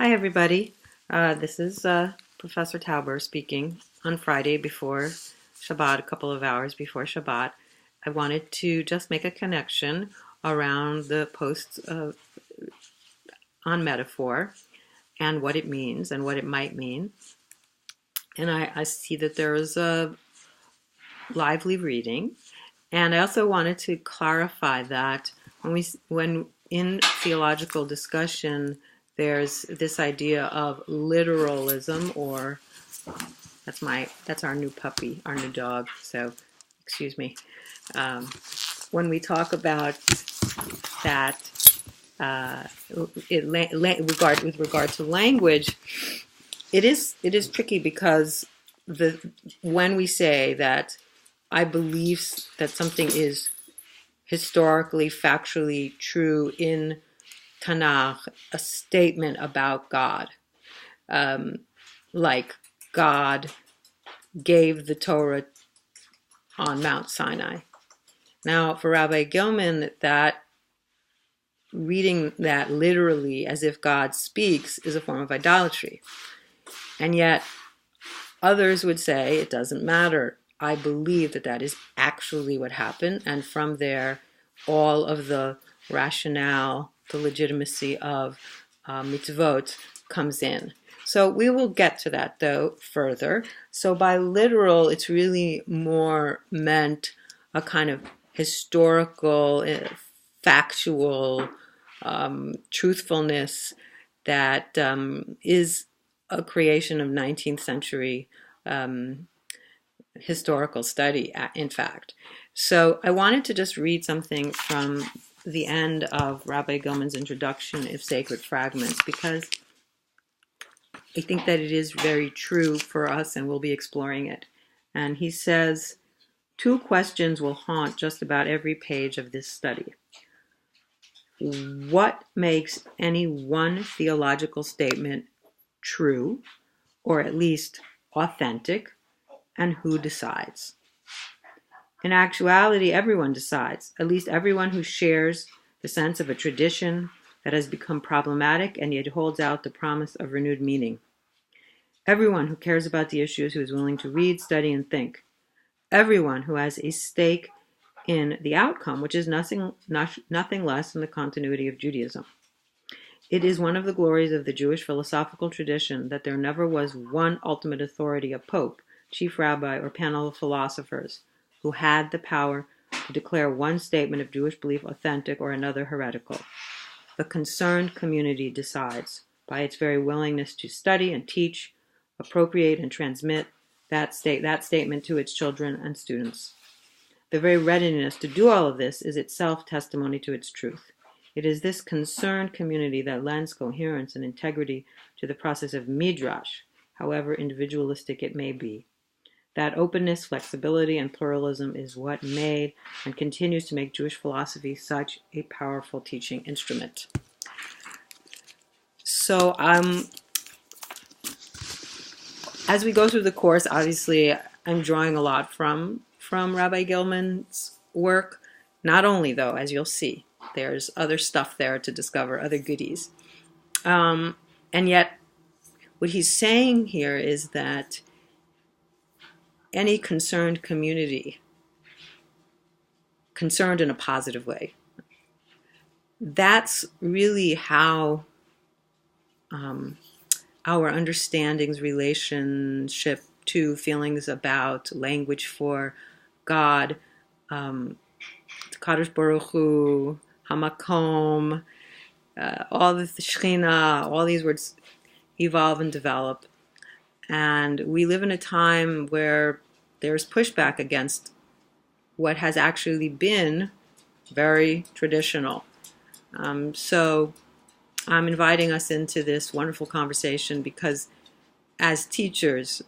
Hi, everybody. This is Professor Tauber speaking on Friday before Shabbat, a couple of hours before Shabbat. I wanted to just make a connection around the posts on metaphor and what it means and what it might mean. And I see that there is a lively reading. And I also wanted to clarify that when in theological discussion, there's this idea of literalism, or that's our new puppy, our new dog. So, excuse me. Um, when we talk about that, with regard to language, it is tricky because when we say that I believe that something is historically, factually true in Tanakh, a statement about God, like God gave the Torah on Mount Sinai. Now, for Rabbi Gilman, that reading that literally as if God speaks is a form of idolatry. And yet, others would say it doesn't matter. I believe that that is actually what happened, and from there, all of the rationale, the legitimacy of mitzvot comes in. So we will get to that, though, further. So by literal, it's really more meant a kind of historical, factual truthfulness that is a creation of 19th century historical study, in fact. So I wanted to just read something from the end of Rabbi Gilman's introduction of Sacred Fragments, because I think that it is very true for us, and we'll be exploring it. And he says, two questions will haunt just about every page of this study. What makes any one theological statement true, or at least authentic, and who decides? In actuality, everyone decides, at least everyone who shares the sense of a tradition that has become problematic and yet holds out the promise of renewed meaning. Everyone who cares about the issues, who is willing to read, study, and think. Everyone who has a stake in the outcome, which is nothing less than the continuity of Judaism. It is one of the glories of the Jewish philosophical tradition that there never was one ultimate authority, a pope, chief rabbi, or panel of philosophers, who had the power to declare one statement of Jewish belief authentic or another heretical. The concerned community decides, by its very willingness to study and teach, appropriate and transmit that statement to its children and students. The very readiness to do all of this is itself testimony to its truth. It is this concerned community that lends coherence and integrity to the process of midrash, however individualistic it may be. That openness, flexibility, and pluralism is what made and continues to make Jewish philosophy such a powerful teaching instrument. So, as we go through the course, obviously, I'm drawing a lot from Rabbi Gilman's work. Not only, though, as you'll see, there's other stuff there to discover, other goodies. And yet, what he's saying here is that any concerned community, concerned in a positive way, that's really how our understandings, relationship to feelings about, language for God, Kadosh Baruch Hu, Hamakom, all the Shekhinah, all these words evolve and develop. And we live in a time where there's pushback against what has actually been very traditional. So I'm inviting us into this wonderful conversation because as teachers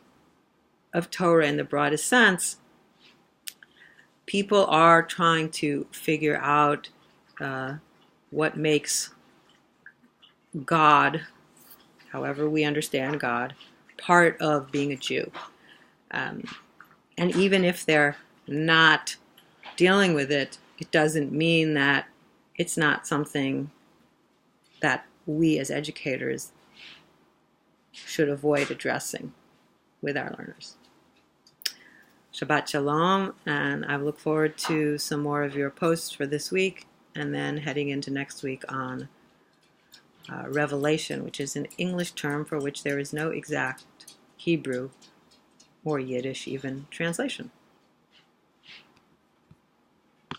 of Torah in the broadest sense, people are trying to figure out what makes God, however we understand God, part of being a Jew. And even if they're not dealing with it, it doesn't mean that it's not something that we as educators should avoid addressing with our learners. Shabbat Shalom, and I look forward to some more of your posts for this week, and then heading into next week on Revelation, which is an English term for which there is no exact Hebrew or Yiddish even translation.